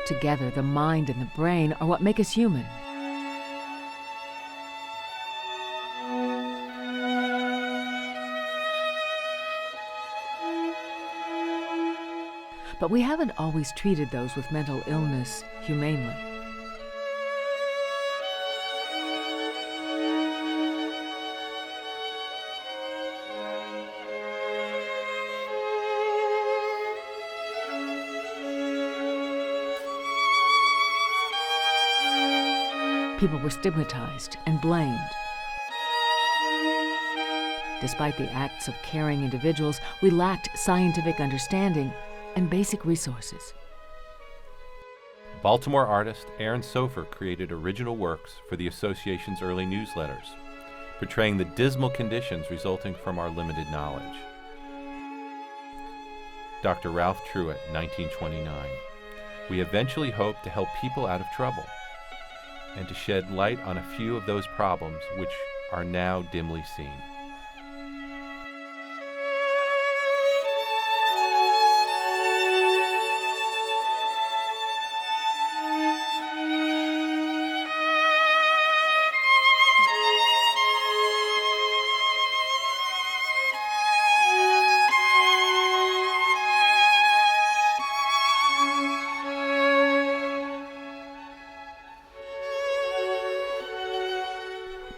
Together, the mind and the brain are what make us human. But we haven't always treated those with mental illness humanely. People were stigmatized and blamed. Despite the acts of caring individuals, we lacked scientific understanding and basic resources. Baltimore artist Aaron Sofer created original works for the association's early newsletters, portraying the dismal conditions resulting from our limited knowledge. Dr. Ralph Truitt, 1929. We eventually hope to help people out of trouble and to shed light on a few of those problems which are now dimly seen.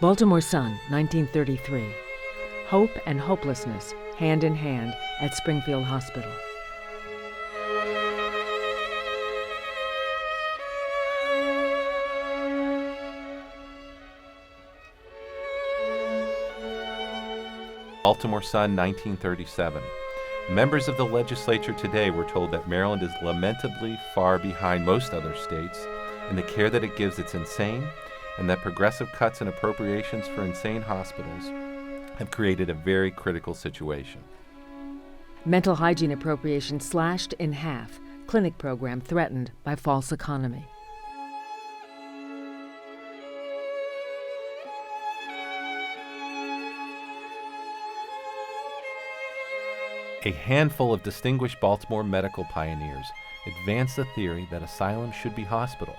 Baltimore Sun, 1933. Hope and hopelessness, hand in hand at Springfield Hospital. Baltimore Sun, 1937. Members of the legislature today were told that Maryland is lamentably far behind most other states in the care that it gives its insane, and that progressive cuts in appropriations for insane hospitals have created a very critical situation. Mental hygiene appropriation slashed in half. Clinic program threatened by false economy. A handful of distinguished Baltimore medical pioneers advanced the theory that asylums should be hospitals,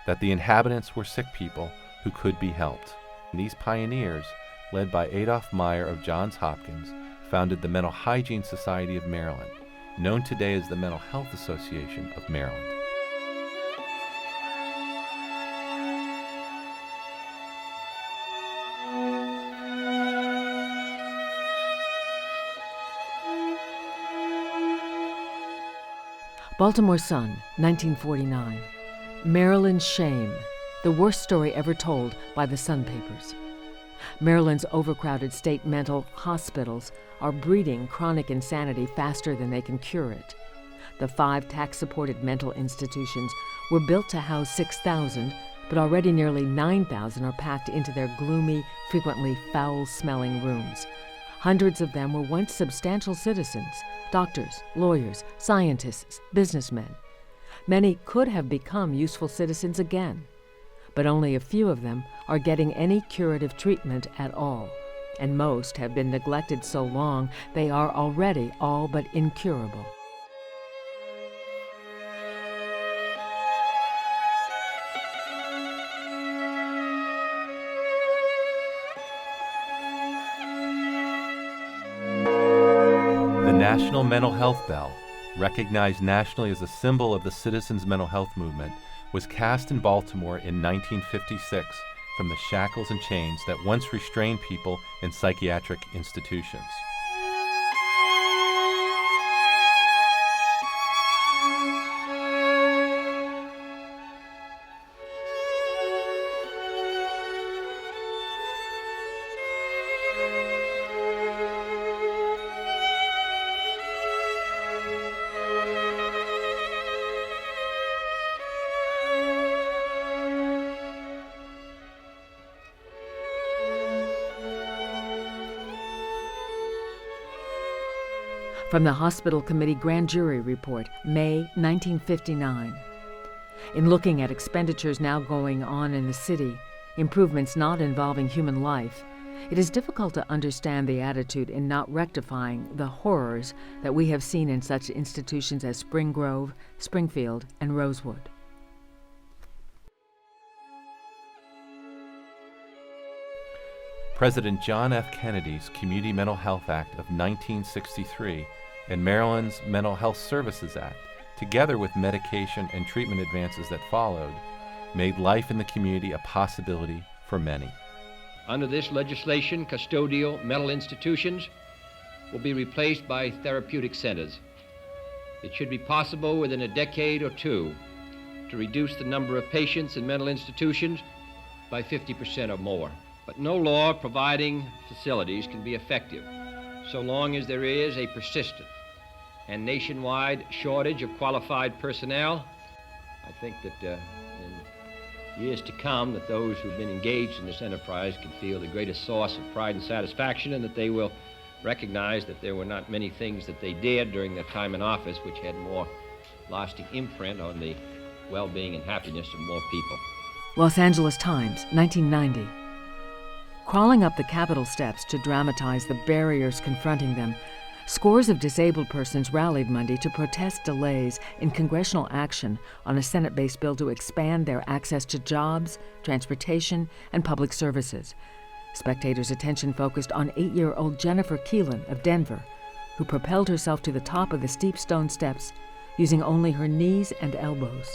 that the inhabitants were sick people who could be helped. And these pioneers, led by Adolph Meyer of Johns Hopkins, founded the Mental Hygiene Society of Maryland, known today as the Mental Health Association of Maryland. Baltimore Sun, 1949. Maryland's shame, the worst story ever told by the Sun papers. Maryland's overcrowded state mental hospitals are breeding chronic insanity faster than they can cure it. The 5 tax-supported mental institutions were built to house 6,000, but already nearly 9,000 are packed into their gloomy, frequently foul-smelling rooms. Hundreds of them were once substantial citizens, doctors, lawyers, scientists, businessmen. Many could have become useful citizens again, but only a few of them are getting any curative treatment at all, and most have been neglected so long they are already all but incurable. The National Mental Health Bell, recognized nationally as a symbol of the citizens' mental health movement, was cast in Baltimore in 1956 from the shackles and chains that once restrained people in psychiatric institutions. From the Hospital Committee Grand Jury Report, May 1959. In looking at expenditures now going on in the city, improvements not involving human life, It is difficult to understand the attitude in not rectifying the horrors that we have seen in such institutions as Spring Grove, Springfield, and Rosewood. President John F. Kennedy's Community Mental Health Act of 1963 and Maryland's Mental Health Services Act, together with medication and treatment advances that followed, made life in the community a possibility for many. Under this legislation, custodial mental institutions will be replaced by therapeutic centers. It should be possible within a decade or two to reduce the number of patients in mental institutions by 50% or more. But no law providing facilities can be effective so long as there is a persistent and nationwide shortage of qualified personnel. I think that in years to come, that those who've been engaged in this enterprise can feel the greatest source of pride and satisfaction, and that they will recognize that there were not many things that they did during their time in office which had more lasting imprint on the well-being and happiness of more people. Los Angeles Times, 1990. Crawling up the Capitol steps to dramatize the barriers confronting them, scores of disabled persons rallied Monday to protest delays in congressional action on a Senate-based bill to expand their access to jobs, transportation, and public services. Spectators' attention focused on 8-year-old Jennifer Keelan of Denver, who propelled herself to the top of the steep stone steps using only her knees and elbows.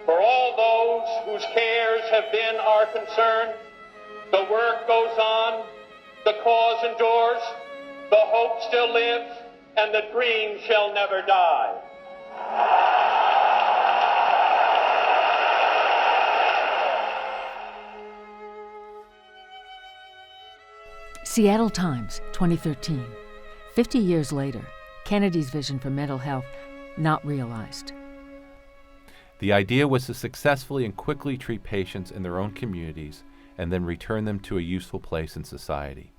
For all those whose cares have been our concern, the work goes on, the cause endures, the hope still lives, and the dream shall never die. Seattle Times, 2013. 50 years later, Kennedy's vision for mental health not realized. The idea was to successfully and quickly treat patients in their own communities and then return them to a useful place in society.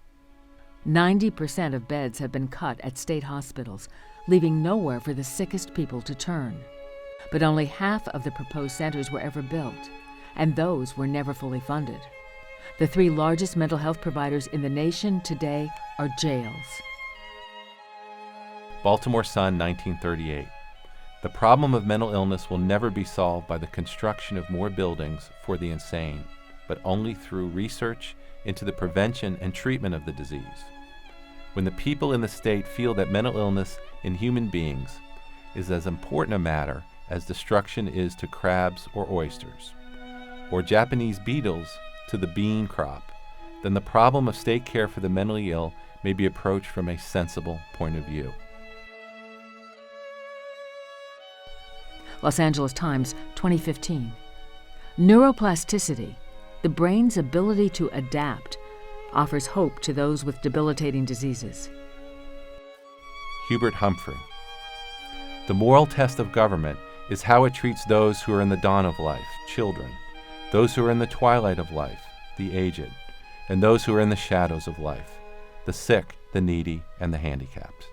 90% of beds have been cut at state hospitals, leaving nowhere for the sickest people to turn. But only half of the proposed centers were ever built, and those were never fully funded. The 3 largest mental health providers in the nation today are jails. Baltimore Sun, 1938. The problem of mental illness will never be solved by the construction of more buildings for the insane, but only through research into the prevention and treatment of the disease. When the people in the state feel that mental illness in human beings is as important a matter as destruction is to crabs or oysters, or Japanese beetles to the bean crop, then the problem of state care for the mentally ill may be approached from a sensible point of view. Los Angeles Times, 2015. Neuroplasticity, the brain's ability to adapt, offers hope to those with debilitating diseases. Hubert Humphrey. The moral test of government is how it treats those who are in the dawn of life, children, those who are in the twilight of life, the aged, and those who are in the shadows of life, the sick, the needy, and the handicapped.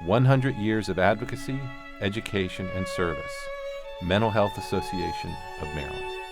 "100 Years of Advocacy, Education, and Service, Mental Health Association of Maryland."